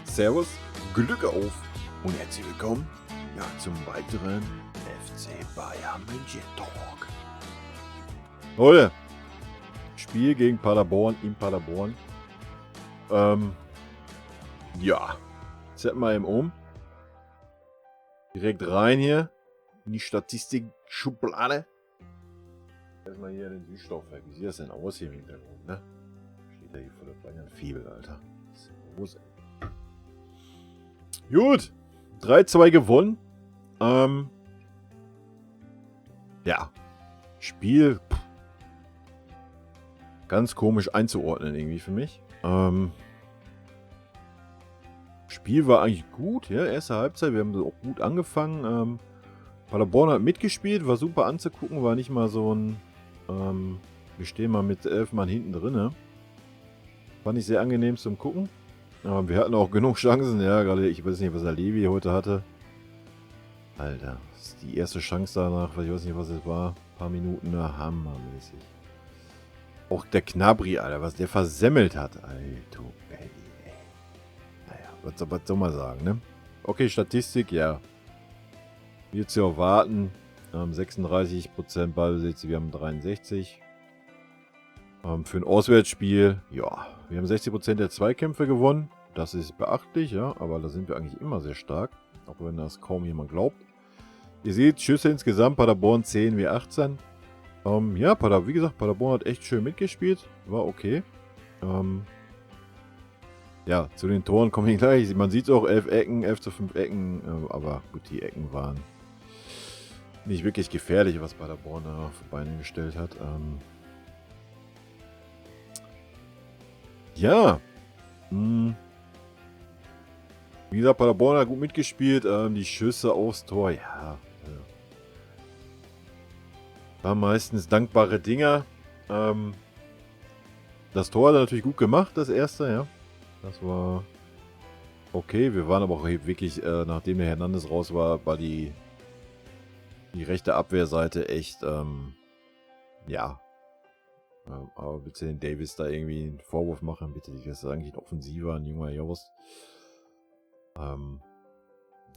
Servus, Glück auf und herzlich willkommen zum weiteren FC Bayern München Talk. Leute, Spiel gegen Paderborn in Paderborn. Setzen wir eben um. Direkt rein hier in die Statistik-Schublade. Erstmal hier den Süßstoff weg. Wie sieht das denn aus hier im Hintergrund, ne? Steht da hier vor der Bayern-Fibel, Alter. Das ist groß, ey. Gut, 3-2 gewonnen. Spiel ganz komisch einzuordnen irgendwie für mich. Spiel war eigentlich gut, ja, erste Halbzeit, wir haben auch gut angefangen. Paderborn hat mitgespielt, war super anzugucken, war nicht mal so ein, wir stehen mal mit 11 Mann hinten drin, ne? Fand ich sehr angenehm zum Gucken. Wir hatten auch genug Chancen, ja, gerade ich weiß nicht, was der Levi heute hatte. Alter, das ist die erste Chance danach, weil ich weiß nicht, was es war. Ein paar Minuten, hammermäßig. Auch der Gnabry, Alter, was der versemmelt hat. Alter, ey. Naja, was soll man sagen, ne? Okay, Statistik, ja. Wie zu erwarten, 36% Ballbesitz, wir haben 63%. Für ein Auswärtsspiel, ja, wir haben 60% der Zweikämpfe gewonnen. Das ist beachtlich, ja, aber da sind wir eigentlich immer sehr stark, auch wenn das kaum jemand glaubt. Ihr seht, Schüsse insgesamt, Paderborn 10 wie 18. Wie gesagt, Paderborn hat echt schön mitgespielt, war okay. Zu den Toren komme ich gleich. Man sieht es auch, 11 Ecken, 11:5 Ecken, aber gut, die Ecken waren nicht wirklich gefährlich, was Paderborn da auf die Beine gestellt hat. Wie gesagt, Paderborn hat gut mitgespielt. Die Schüsse aufs Tor, ja. Waren meistens dankbare Dinger. Das Tor hat er natürlich gut gemacht, das erste, ja. Das war okay. Wir waren aber auch wirklich, nachdem der Hernandez raus war, die rechte Abwehrseite echt, aber bitte den Davis da irgendwie einen Vorwurf machen, bitte. Das ist eigentlich ein Offensiver, ein junger Jost.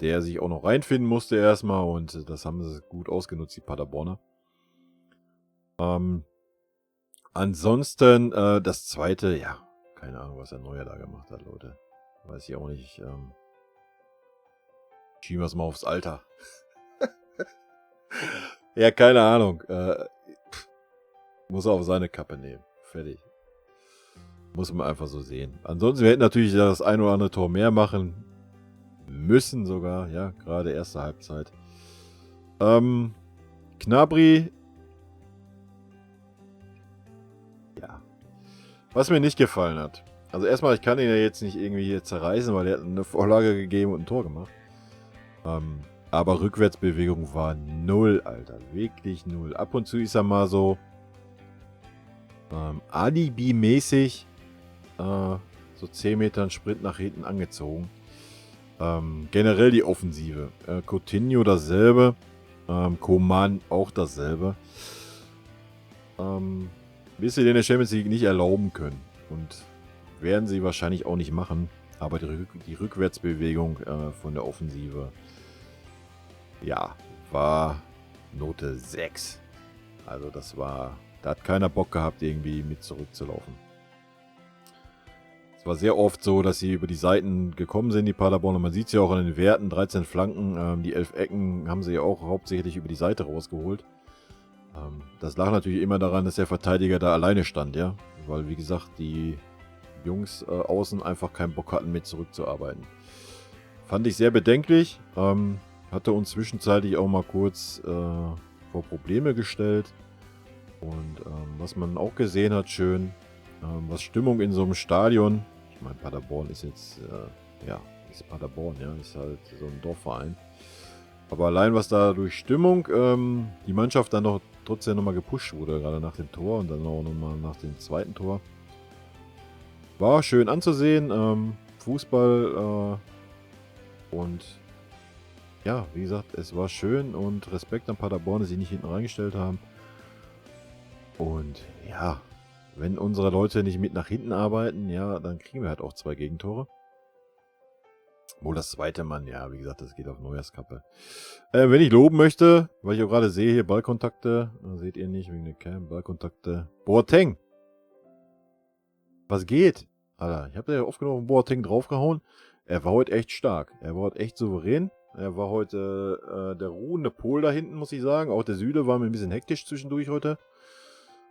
Der sich auch noch reinfinden musste erstmal und das haben sie gut ausgenutzt, die Paderborner. Ansonsten, das zweite, ja, keine Ahnung, was der Neuer da gemacht hat, Leute. Weiß ich auch nicht. Schieben wir es mal aufs Alter. Ja, keine Ahnung. Muss er auf seine Kappe nehmen. Fertig. Muss man einfach so sehen. Ansonsten, wir hätten natürlich das ein oder andere Tor mehr machen müssen sogar, ja, gerade erste Halbzeit. Gnabry. Ja. Was mir nicht gefallen hat. Also erstmal, ich kann ihn ja jetzt nicht irgendwie hier zerreißen, weil er hat eine Vorlage gegeben und ein Tor gemacht. Aber Rückwärtsbewegung war null, Alter. Wirklich null. Ab und zu ist er mal so Alibi-mäßig so 10 Metern Sprint nach hinten angezogen. Generell die Offensive. Coutinho dasselbe. Coman auch dasselbe. Bis sie den in der Champions League nicht erlauben können. Und werden sie wahrscheinlich auch nicht machen. Aber die Rückwärtsbewegung von der Offensive, ja, war Note 6. Also da hat keiner Bock gehabt, irgendwie mit zurückzulaufen. Es war sehr oft so, dass sie über die Seiten gekommen sind, die Paderborner. Man sieht es ja auch an den Werten, 13 Flanken, die 11 Ecken haben sie ja auch hauptsächlich über die Seite rausgeholt. Das lag natürlich immer daran, dass der Verteidiger da alleine stand, ja. Weil, wie gesagt, die Jungs außen einfach keinen Bock hatten, mit zurückzuarbeiten. Fand ich sehr bedenklich. Hatte uns zwischenzeitlich auch mal kurz vor Probleme gestellt. Und was man auch gesehen hat, schön, was Stimmung in so einem Stadion, ich meine, Paderborn ist jetzt, ist Paderborn, ja, ist halt so ein Dorfverein. Aber allein was da durch Stimmung, die Mannschaft dann noch trotzdem nochmal gepusht wurde, gerade nach dem Tor und dann auch nochmal nach dem zweiten Tor. War schön anzusehen, Fußball und ja, wie gesagt, es war schön und Respekt an Paderborn, dass sie nicht hinten reingestellt haben. Und ja, wenn unsere Leute nicht mit nach hinten arbeiten, ja, dann kriegen wir halt auch 2 Gegentore. Wohl das zweite Mann, ja, wie gesagt, das geht auf Neujahrskappe. Wenn ich loben möchte, weil ich auch gerade sehe hier Ballkontakte, seht ihr nicht, wegen der Cam, Ballkontakte. Boateng! Was geht? Alter, ich habe ja oft genug auf Boateng draufgehauen. Er war heute echt stark. Er war heute echt souverän. Er war heute der ruhende Pol da hinten, muss ich sagen. Auch der Süle war mir ein bisschen hektisch zwischendurch heute.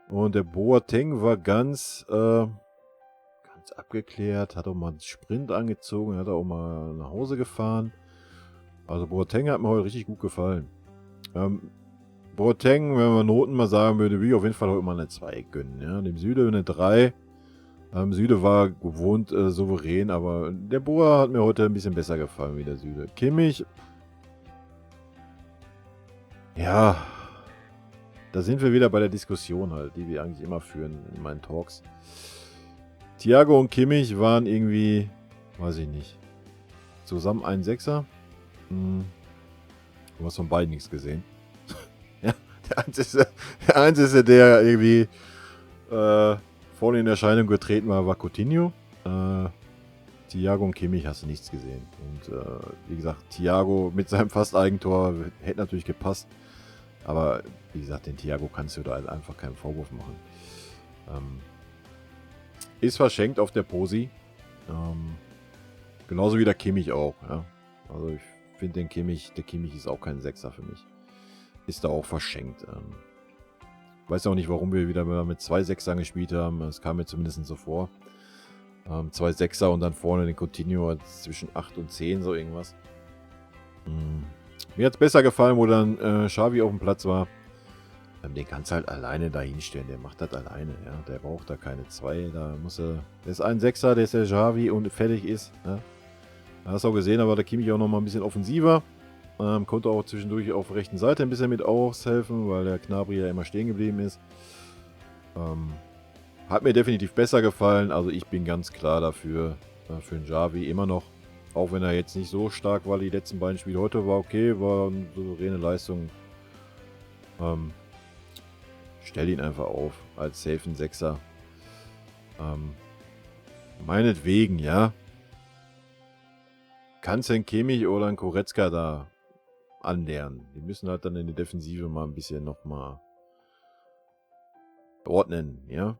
Und der Boateng war ganz abgeklärt, hat auch mal einen Sprint angezogen, hat auch mal nach Hause gefahren. Also Boateng hat mir heute richtig gut gefallen. Boateng, wenn man Noten mal sagen würde, will ich auf jeden Fall heute mal eine 2 gönnen. Ja? Dem Süle eine 3. Süle war gewohnt souverän, aber der Boa hat mir heute ein bisschen besser gefallen wie der Süle. Kimmich, ja, da sind wir wieder bei der Diskussion halt, die wir eigentlich immer führen in meinen Talks. Thiago und Kimmich waren irgendwie, weiß ich nicht, zusammen ein Sechser. Du hast von beiden nichts gesehen. Ja, der Einzige, der irgendwie vorne in Erscheinung getreten war Coutinho. Thiago und Kimmich hast du nichts gesehen. Und wie gesagt, Thiago mit seinem Fast-Eigentor hätte natürlich gepasst. Aber wie gesagt, den Thiago kannst du da halt einfach keinen Vorwurf machen. Ist verschenkt auf der Posi. Genauso wie der Kimmich auch. Ja. Also ich finde der Kimmich ist auch kein Sechser für mich. Ist da auch verschenkt. Weiß auch nicht, warum wir wieder mit 2 Sechsern gespielt haben. Es kam mir zumindest so vor. 2 Sechser und dann vorne den Coutinho zwischen 8 und 10, so irgendwas. Mir hat es besser gefallen, wo dann Xavi auf dem Platz war. Den kannst du halt alleine da hinstellen. Der macht das alleine. Ja? Der braucht da keine 2. Da muss er. Der ist ein Sechser, der ist der Xavi und fertig ist. Ja? Da hast du auch gesehen, aber der Kimmich auch nochmal ein bisschen offensiver. Konnte auch zwischendurch auf der rechten Seite ein bisschen mit aushelfen, weil der Gnabry ja immer stehen geblieben ist. Hat mir definitiv besser gefallen. Also ich bin ganz klar dafür, für den Xavi immer noch. Auch wenn er jetzt nicht so stark war, die letzten beiden Spiele. Heute war okay, war eine souveräne Leistung. Stell ihn einfach auf als safen Sechser. Meinetwegen, ja. Kannst du einen Kimmich oder einen Goretzka da annähern. Die müssen halt dann in der Defensive mal ein bisschen nochmal ordnen, ja.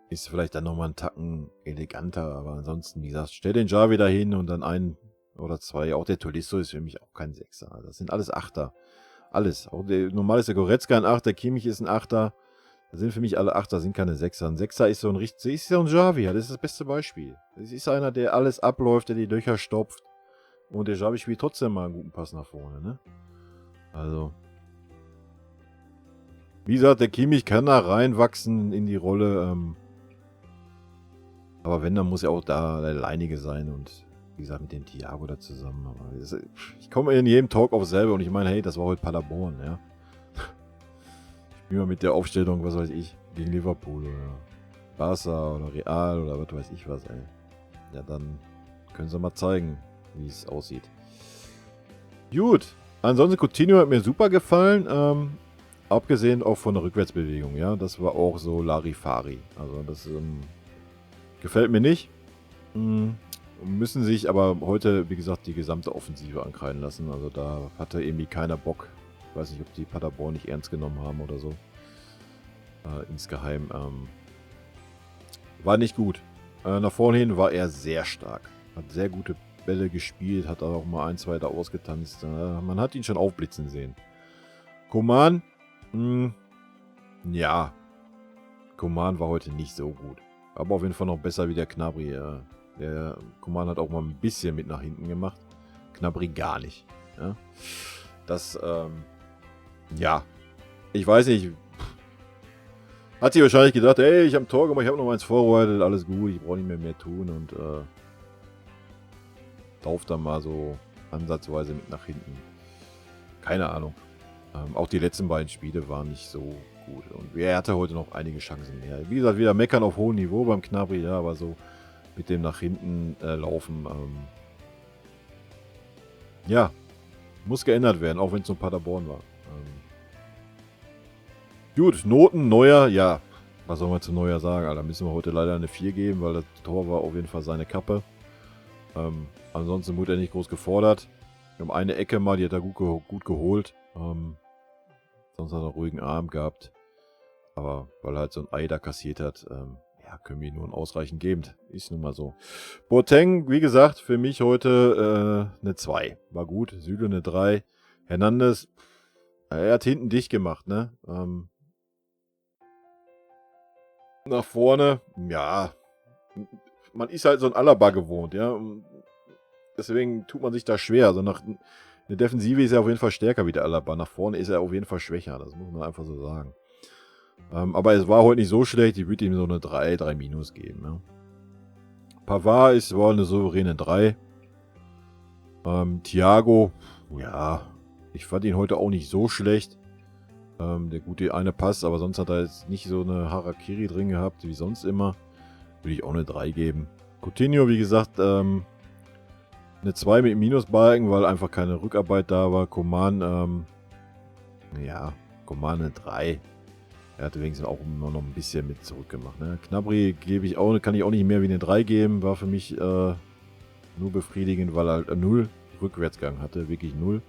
Ist vielleicht dann nochmal einen Tacken eleganter, aber ansonsten, wie gesagt, stell den Xavi da hin und dann 1 oder 2. Auch der Tolisso ist für mich auch kein Sechser. Das sind alles Achter. Alles. Auch normal ist der Goretzka ein Achter, Kimmich ist ein Achter. Das sind für mich alle Achter, sind keine Sechser. Ein Sechser ist so ein Xavi, das ist das beste Beispiel. Das ist einer, der alles abläuft, der die Löcher stopft. Und der Xavi spielt trotzdem mal einen guten Pass nach vorne, ne? Also. Wie gesagt, der Kimmich kann da reinwachsen in die Rolle. Aber wenn, dann muss er auch da der Alleinige sein. Und wie gesagt, mit dem Thiago da zusammen. Aber ich komme in jedem Talk auf selber und ich meine, hey, das war heute Paderborn, ja. Ich spiele mal mit der Aufstellung, was weiß ich, gegen Liverpool oder Barca oder Real oder was weiß ich was, ey. Ja, dann können sie mal zeigen, wie es aussieht. Gut. Ansonsten Coutinho hat mir super gefallen. Abgesehen auch von der Rückwärtsbewegung, ja. Das war auch so Larifari. Also das gefällt mir nicht. Müssen sich aber heute, wie gesagt, die gesamte Offensive ankreiden lassen. Also da hatte irgendwie keiner Bock. Ich weiß nicht, ob die Paderborn nicht ernst genommen haben oder so. Insgeheim. War nicht gut. Nach vorne hin war er sehr stark. Hat sehr gute Bälle gespielt, hat auch mal 1, 2 da ausgetanzt. Man hat ihn schon aufblitzen sehen. Coman, ja. Coman war heute nicht so gut. Aber auf jeden Fall noch besser wie der Gnabry. Der Coman hat auch mal ein bisschen mit nach hinten gemacht. Gnabry gar nicht. Ja. Das, ja. Ich weiß nicht. Hat sich wahrscheinlich gedacht, ey, ich habe ein Tor gemacht, ich habe noch eins vorbereitet, alles gut, ich brauche nicht mehr tun und lauft dann mal so ansatzweise mit nach hinten. Keine Ahnung. Auch die letzten beiden Spiele waren nicht so gut. Und er hatte heute noch einige Chancen mehr. Wie gesagt, wieder meckern auf hohem Niveau beim Gnabry, ja, aber so mit dem nach hinten laufen ja, muss geändert werden, auch wenn es nur Paderborn war. Gut, Noten, Neuer, ja, was soll man zu Neuer sagen? Alter, müssen wir heute leider eine 4 geben, weil das Tor war auf jeden Fall seine Kappe. Ansonsten wurde er nicht groß gefordert. Wir haben eine Ecke mal, die hat er gut geholt. Sonst hat er einen ruhigen Arm gehabt. Aber weil er halt so ein Ei da kassiert hat, ja, können wir ihm nur ein ausreichend geben. Ist nun mal so. Boateng, wie gesagt, für mich heute eine 2. War gut. Süle eine 3. Hernandez, er hat hinten dicht gemacht, ne? Nach vorne, ja, man ist halt so ein Alaba gewohnt, ja. Und deswegen tut man sich da schwer. Also eine Defensive ist er auf jeden Fall stärker wie der Alaba. Nach vorne ist er auf jeden Fall schwächer. Das muss man einfach so sagen. Aber es war heute nicht so schlecht. Ich würde ihm so eine 3 minus geben. Ja. Pavard war eine souveräne 3. Thiago, ja, ich fand ihn heute auch nicht so schlecht. Der gute eine Pass, aber sonst hat er jetzt nicht so eine Harakiri drin gehabt, wie sonst immer. Würde ich auch eine 3 geben. Coutinho, wie gesagt, eine 2 mit Minusbalken, weil einfach keine Rückarbeit da war. Coman, ja, Coman eine 3. Er hatte wenigstens auch nur noch ein bisschen mit zurückgemacht. Ne? Gnabry kann ich auch nicht mehr wie eine 3 geben. War für mich nur befriedigend, weil er halt 0 Rückwärtsgang hatte. Wirklich 0.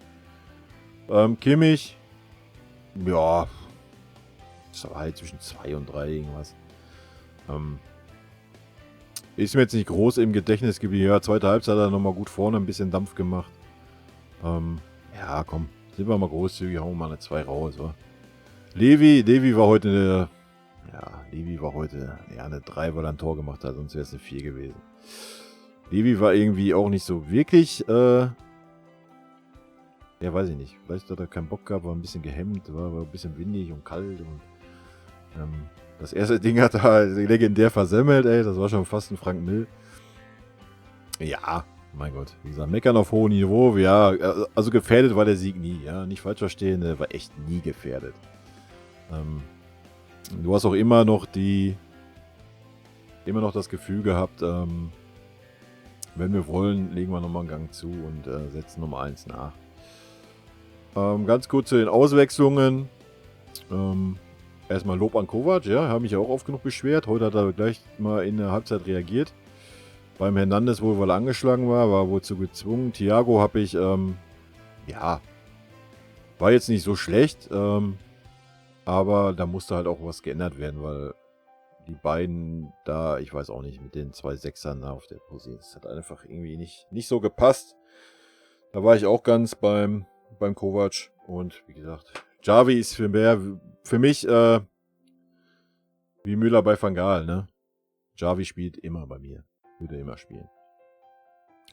Kimmich, ja, das war halt zwischen 2 und 3 irgendwas. Ist mir jetzt nicht groß im Gedächtnis geblieben. Ja, zweite Halbzeit hat er nochmal gut vorne ein bisschen Dampf gemacht. Ja, komm, sind wir mal großzügig, hauen wir mal eine 2 raus, wa? Levi war heute eine 3, weil er ein Tor gemacht hat, sonst wäre es eine 4 gewesen. Levi war irgendwie auch nicht so wirklich, ja, weiß ich nicht. Vielleicht hat er keinen Bock gehabt, war ein bisschen gehemmt, war ein bisschen windig und kalt. Und das erste Ding hat er legendär versemmelt, ey. Das war schon fast ein Frank Mill. Ja, mein Gott. Wie gesagt, meckern auf hohem Niveau. Ja, also gefährdet war der Sieg nie. Ja, nicht falsch verstehen, der war echt nie gefährdet. Du hast auch immer noch das Gefühl gehabt, wenn wir wollen, legen wir nochmal einen Gang zu und setzen Nummer 1 nach. Ganz kurz zu den Auswechslungen. Erstmal Lob an Kovac, ja, habe mich auch oft genug beschwert. Heute hat er gleich mal in der Halbzeit reagiert. Beim Hernandez wohl, weil er angeschlagen war wohl zu gezwungen. Thiago habe ich, ja, war jetzt nicht so schlecht, aber da musste halt auch was geändert werden, weil die beiden da, ich weiß auch nicht, mit den 2 Sechsern da auf der Position, das hat einfach irgendwie nicht so gepasst. Da war ich auch ganz beim Kovac und wie gesagt, Xavi ist für mich wie Müller bei Van Gaal, ne? Xavi spielt immer bei mir. Würde immer spielen.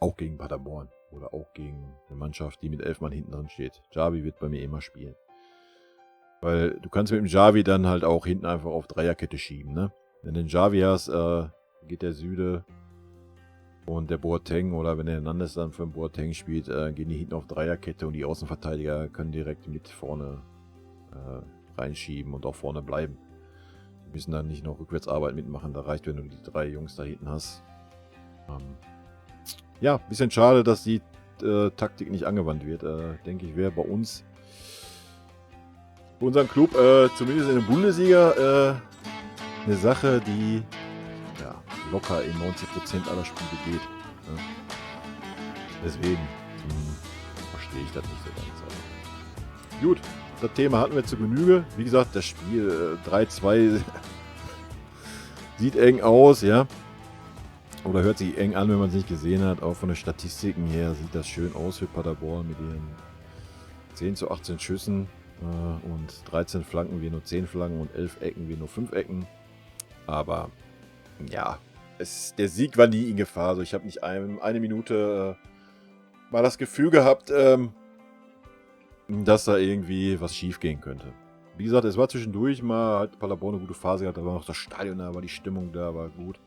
Auch gegen Paderborn oder auch gegen eine Mannschaft, die mit 11 Mann hinten drin steht. Xavi wird bei mir immer spielen. Weil du kannst mit dem Xavi dann halt auch hinten einfach auf Dreierkette schieben, ne? Wenn du den Xavi hast, geht der Süde und der Boateng, oder wenn der Hernandez dann für den Boateng spielt, gehen die hinten auf Dreierkette und die Außenverteidiger können direkt mit vorne reinschieben und auch vorne bleiben. Die müssen dann nicht noch Rückwärtsarbeit mitmachen, da reicht, wenn du die 3 Jungs da hinten hast. Ja, bisschen schade, dass die Taktik nicht angewandt wird. Denke ich, wäre bei uns, bei unserem Club, zumindest in der Bundesliga, eine Sache, die ja, locker in 90% aller Spiele geht. Ne? Deswegen verstehe ich das nicht so ganz. Also. Gut, das Thema hatten wir zu Genüge. Wie gesagt, das Spiel 3-2 sieht eng aus, ja. Oder hört sich eng an, wenn man es nicht gesehen hat. Auch von den Statistiken her sieht das schön aus für Paderborn mit ihren 10 zu 18 Schüssen und 13 Flanken, wir nur 10 Flanken und 11 Ecken, wir nur 5 Ecken. Aber ja, der Sieg war nie in Gefahr. Also ich habe nicht eine Minute mal das Gefühl gehabt, dass da irgendwie was schief gehen könnte. Wie gesagt, es war zwischendurch mal, halt Paderborn eine gute Phase gehabt, da war noch das Stadion da, war die Stimmung da, war gut.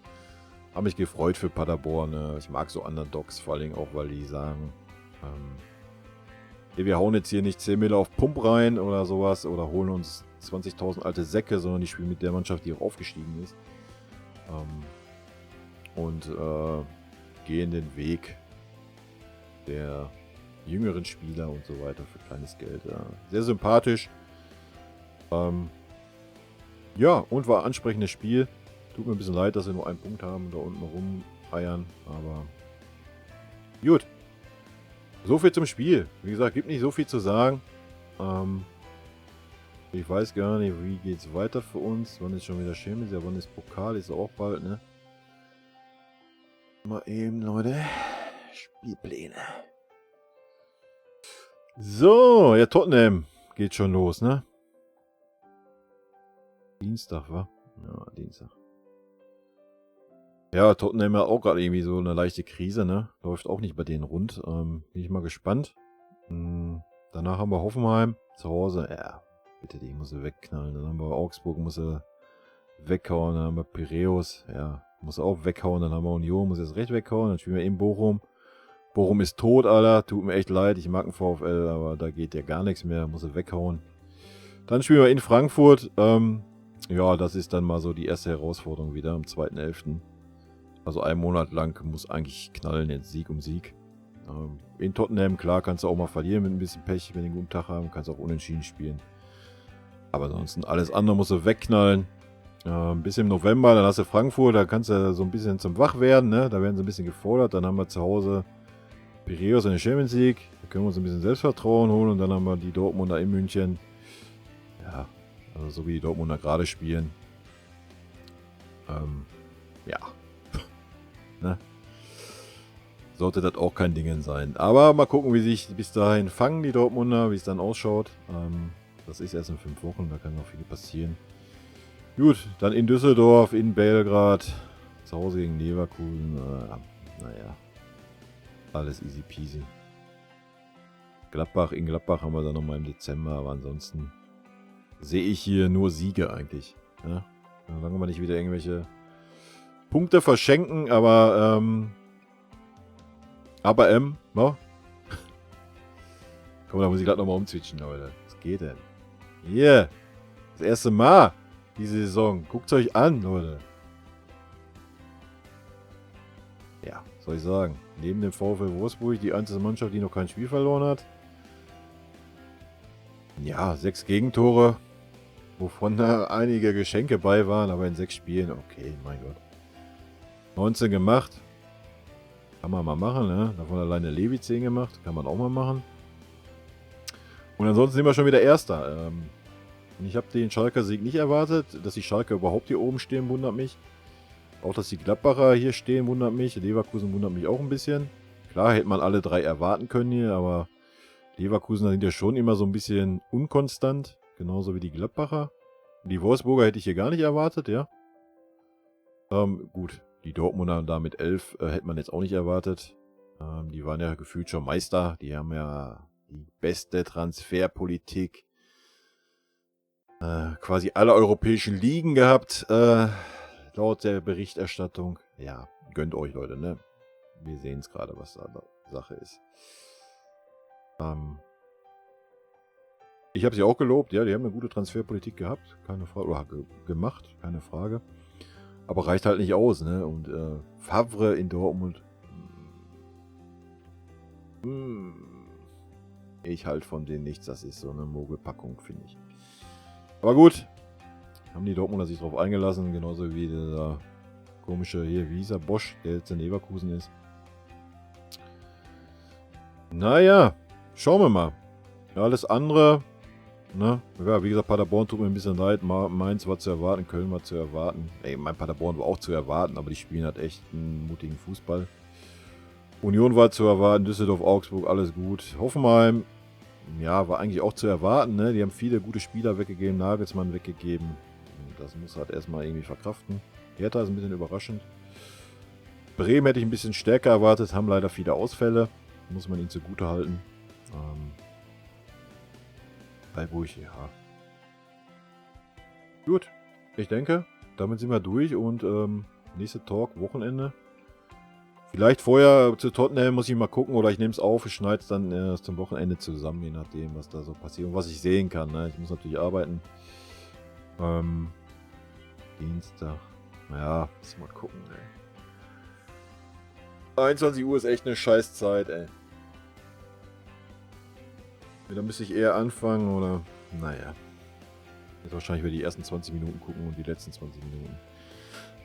Habe mich gefreut für Paderborn. Ich mag so Underdogs, vor allem auch, weil die sagen, wir hauen jetzt hier nicht 10 Mille auf Pump rein oder sowas oder holen uns 20.000 alte Säcke, sondern die spielen mit der Mannschaft, die auch aufgestiegen ist. Und gehen den Weg, der jüngeren Spieler und so weiter für kleines Geld. Ja. Sehr sympathisch. Ja, und war ein ansprechendes Spiel. Tut mir ein bisschen leid, dass wir nur einen Punkt haben und da unten rumeiern, aber gut. So viel zum Spiel. Wie gesagt, gibt nicht so viel zu sagen. Ich weiß gar nicht, wie geht es weiter für uns. Wann ist schon wieder Champions? Ja, wann ist Pokal? Ist auch bald, ne? Mal eben, Leute. Spielpläne. So, ja, Tottenham geht schon los, ne? Dienstag, wa? Ja, Dienstag. Ja, Tottenham hat auch gerade irgendwie so eine leichte Krise, ne? Läuft auch nicht bei denen rund. Bin ich mal gespannt. Danach haben wir Hoffenheim zu Hause. Ja, bitte, die muss er wegknallen. Dann haben wir Augsburg, muss er weghauen. Dann haben wir Piräus, ja, muss er auch weghauen. Dann haben wir Union, muss er erst recht weghauen. Dann spielen wir in Bochum. Bochum ist tot, Alter. Tut mir echt leid. Ich mag den VfL, aber da geht ja gar nichts mehr. Muss er weghauen. Dann spielen wir in Frankfurt. Ja, das ist dann mal so die erste Herausforderung wieder am 2.11. Also einen Monat lang muss eigentlich knallen, jetzt Sieg um Sieg. In Tottenham, klar, kannst du auch mal verlieren mit ein bisschen Pech, wenn die einen guten Tag haben. Kannst auch unentschieden spielen. Aber ansonsten alles andere musst du wegknallen. Bis im November, dann hast du Frankfurt, da kannst du so ein bisschen zum Wach werden, ne? Da werden sie ein bisschen gefordert. Dann haben wir zu Hause Piräus in der Champions League. Da können wir uns ein bisschen Selbstvertrauen holen. Und dann haben wir die Dortmunder in München. Ja, also so wie die Dortmunder gerade spielen. Ja. Ne? Sollte das auch kein Ding sein. Aber mal gucken, wie sich bis dahin fangen die Dortmunder, wie es dann ausschaut. Das ist erst in 5 Wochen, da kann noch viel passieren. Gut, dann in Düsseldorf, in Belgrad, zu Hause gegen Leverkusen. Naja, alles easy peasy. Gladbach, in Gladbach haben wir dann nochmal im Dezember, aber ansonsten sehe ich hier nur Siege eigentlich. Ja? Solange wir nicht wieder irgendwelche Punkte verschenken, aber no? Komm, da muss ich gerade nochmal umzwitschen, Leute. Was geht denn? Hier, das erste Mal diese Saison. Guckt euch an, Leute. Ja, was soll ich sagen? Neben dem VfL Wolfsburg die einzige Mannschaft, die noch kein Spiel verloren hat. Ja, 6 Gegentore, wovon da einige Geschenke bei waren, aber in 6 Spielen, okay, mein Gott. 19 gemacht. Kann man mal machen, ne? Davon alleine Levi 10 gemacht. Kann man auch mal machen. Und ansonsten sind wir schon wieder Erster. Und ich habe den Schalker Sieg nicht erwartet. Dass die Schalker überhaupt hier oben stehen, wundert mich. Auch, dass die Gladbacher hier stehen, wundert mich. Leverkusen wundert mich auch ein bisschen. Klar, hätte man alle 3 erwarten können hier, aber Leverkusen sind ja schon immer so ein bisschen unkonstant. Genauso wie die Gladbacher. Die Wolfsburger hätte ich hier gar nicht erwartet, ja. Gut. Die Dortmunder da mit 11 hätte man jetzt auch nicht erwartet. Die waren ja gefühlt schon Meister. Die haben ja die beste Transferpolitik quasi aller europäischen Ligen gehabt, laut der Berichterstattung. Ja, gönnt euch, Leute, ne? Wir sehen es gerade, was da Sache ist. Ich habe sie auch gelobt, ja, die haben eine gute Transferpolitik gehabt, keine Frage, oder gemacht, keine Frage. Aber reicht halt nicht aus, ne? Und Favre in Dortmund. Ich halt von denen nichts. Das ist so eine Mogelpackung, finde ich. Aber gut. Haben die Dortmunder sich drauf eingelassen. Genauso wie dieser komische hier, wie hieß er, Bosch, der jetzt in Leverkusen ist. Naja, schauen wir mal. Ja, alles andere. Ne? Ja, wie gesagt, Paderborn tut mir ein bisschen leid. Mainz war zu erwarten, Köln war zu erwarten. Mein Paderborn war auch zu erwarten, aber die spielen halt echt einen mutigen Fußball. Union war zu erwarten, Düsseldorf, Augsburg, alles gut. Hoffenheim, ja, war eigentlich auch zu erwarten. Ne? Die haben viele gute Spieler weggegeben, Nagelsmann weggegeben. Das muss halt erstmal irgendwie verkraften. Hertha ist ein bisschen überraschend. Bremen hätte ich ein bisschen stärker erwartet, haben leider viele Ausfälle. Muss man ihnen zugute halten. Freiburg, ja. Gut, ich denke, damit sind wir durch und nächste Talk, Wochenende. Vielleicht vorher zu Tottenham muss ich mal gucken oder ich nehme es auf, ich schneide es dann erst zum Wochenende zusammen, je nachdem, was da so passiert und was ich sehen kann. Ne? Ich muss natürlich arbeiten. Dienstag. Ja, muss mal gucken, ey. 21 Uhr ist echt eine Scheißzeit, ey. Da müsste ich eher anfangen oder... Naja. Jetzt wahrscheinlich wieder die ersten 20 Minuten gucken und die letzten 20 Minuten.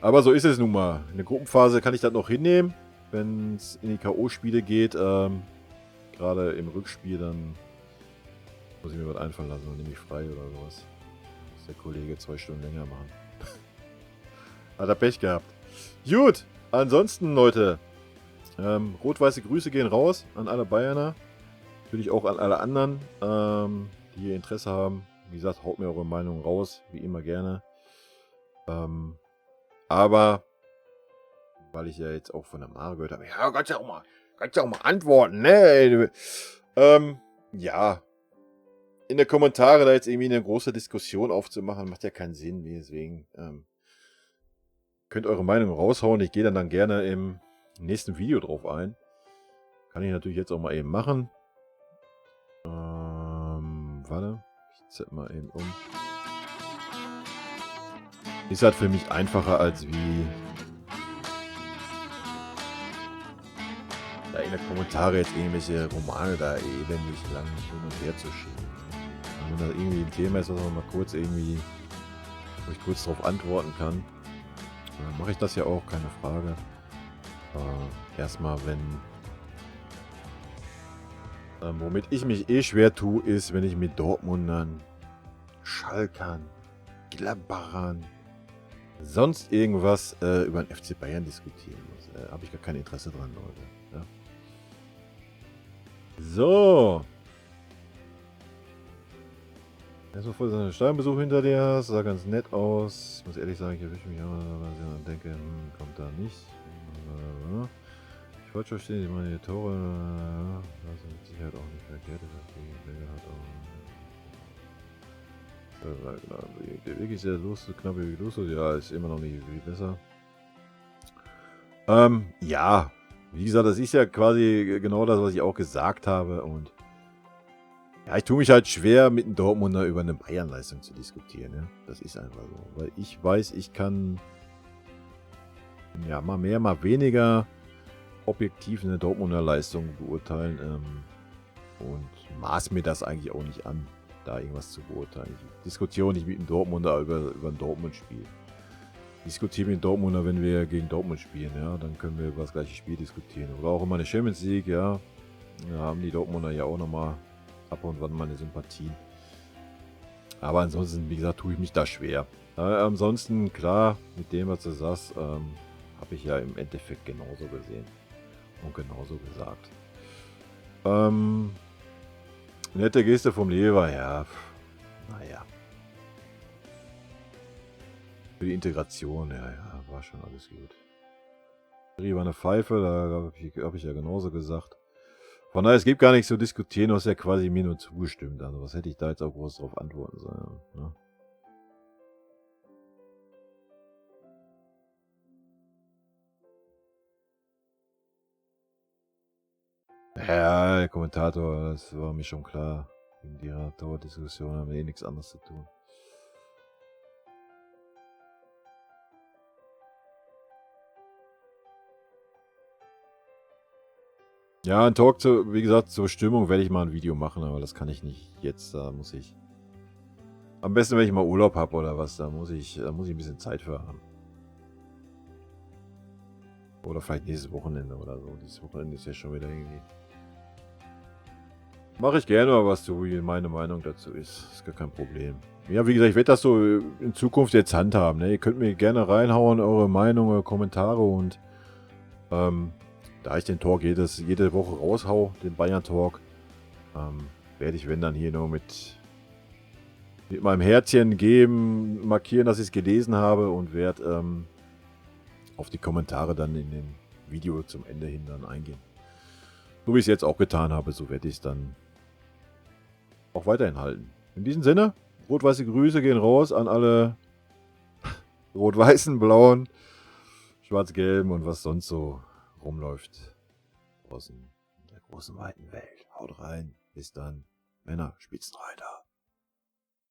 Aber so ist es nun mal. In der Gruppenphase kann ich das noch hinnehmen. Wenn es in die K.O.-Spiele geht, gerade im Rückspiel, dann muss ich mir was einfallen lassen und nehme ich frei oder sowas. Muss der Kollege 2 Stunden länger machen. Hat er Pech gehabt. Gut, ansonsten, Leute, rot-weiße Grüße gehen raus an alle Bayerner. Natürlich auch an alle anderen, die hier Interesse haben. Wie gesagt, haut mir eure Meinung raus, wie immer gerne. Aber, weil ich ja jetzt auch von der Mara gehört habe, ja, kannst ja auch mal antworten, ne? Ja. In der Kommentare da jetzt irgendwie eine große Diskussion aufzumachen, macht ja keinen Sinn. Deswegen könnt eure Meinung raushauen. Ich gehe dann gerne im nächsten Video drauf ein. Kann ich natürlich jetzt auch mal eben machen. Warte. Ich zähle mal eben um. Ist halt für mich einfacher als wie da in der Kommentare jetzt irgendwelche Romane da elendig lang hin und her zu schieben. Und wenn da irgendwie ein Thema ist, was man mal kurz irgendwie, wo ich kurz darauf antworten kann, dann mache ich das ja auch, keine Frage. Erstmal, womit ich mich schwer tue, ist, wenn ich mit Dortmundern, Schalkern, Gladbachern, sonst irgendwas über den FC Bayern diskutieren muss. Habe ich gar kein Interesse dran, Leute. Ja. So. Erstmal voll seinen Steinbesuch hinter dir hast, sah ganz nett aus. Ich muss ehrlich sagen, ich erwische mich auch, und denke, kommt da nicht. Ich wollte verstehen, ich meine, die Tore, das ist mit Sicherheit auch nicht verkehrt. Wirklich sehr knapp wie los, ja, ist immer noch nicht viel besser. Ja, wie gesagt, das ist ja quasi genau das, was ich auch gesagt habe. Und ja, ich tue mich halt schwer, mit einem Dortmunder über eine Bayern-Leistung zu diskutieren. Ja? Das ist einfach so. Weil ich weiß, ich kann ja mal mehr, mal weniger objektiv eine Dortmunder Leistung beurteilen. Und maß mir das eigentlich auch nicht an, da irgendwas zu beurteilen. Ich diskutiere nicht mit einem Dortmunder über ein Dortmund-Spiel. Ich diskutiere mit dem Dortmunder, wenn wir gegen Dortmund spielen, ja, dann können wir über das gleiche Spiel diskutieren. Oder auch immer eine Champions League, ja. Da haben die Dortmunder ja auch nochmal ab und wann meine Sympathien. Aber ansonsten, wie gesagt, tue ich mich da schwer. Ansonsten, klar, mit dem, was du sagst, habe ich ja im Endeffekt genauso gesehen. Und genauso gesagt. Nette Geste vom Lever, ja. Naja. Für die Integration, ja, war schon alles gut. Die war eine Pfeife, da habe ich ja genauso gesagt. Von daher, es gibt gar nichts zu diskutieren, du hast ja quasi mir nur zugestimmt. Also was hätte ich da jetzt auch groß drauf antworten sollen. Ne? Ja, der Kommentator, das war mir schon klar. In der Dauerdiskussion haben wir eh nichts anderes zu tun. Ja, ein Talk wie gesagt, zur Stimmung werde ich mal ein Video machen, aber das kann ich nicht jetzt. Da muss ich. Am besten, wenn ich mal Urlaub habe oder was, da muss ich ein bisschen Zeit für haben. Oder vielleicht nächstes Wochenende oder so. Dieses Wochenende ist ja schon wieder irgendwie. Mache ich gerne mal was zu, wie meine Meinung dazu ist. Ist gar kein Problem. Ja, wie gesagt, ich werde das so in Zukunft jetzt handhaben. Ne? Ihr könnt mir gerne reinhauen, eure Meinung, eure Kommentare und da ich den Talk jede Woche raushau, den Bayern-Talk, werde ich, wenn dann hier nur mit meinem Herzchen geben, markieren, dass ich es gelesen habe und werde auf die Kommentare dann in dem Video zum Ende hin dann eingehen. So wie ich es jetzt auch getan habe, so werde ich es dann auch weiterhin halten. In diesem Sinne, rot-weiße Grüße gehen raus an alle rot-weißen, blauen, schwarz-gelben und was sonst so rumläuft draußen in der großen, weiten Welt. Haut rein. Bis dann. Männer, Spitzenreiter.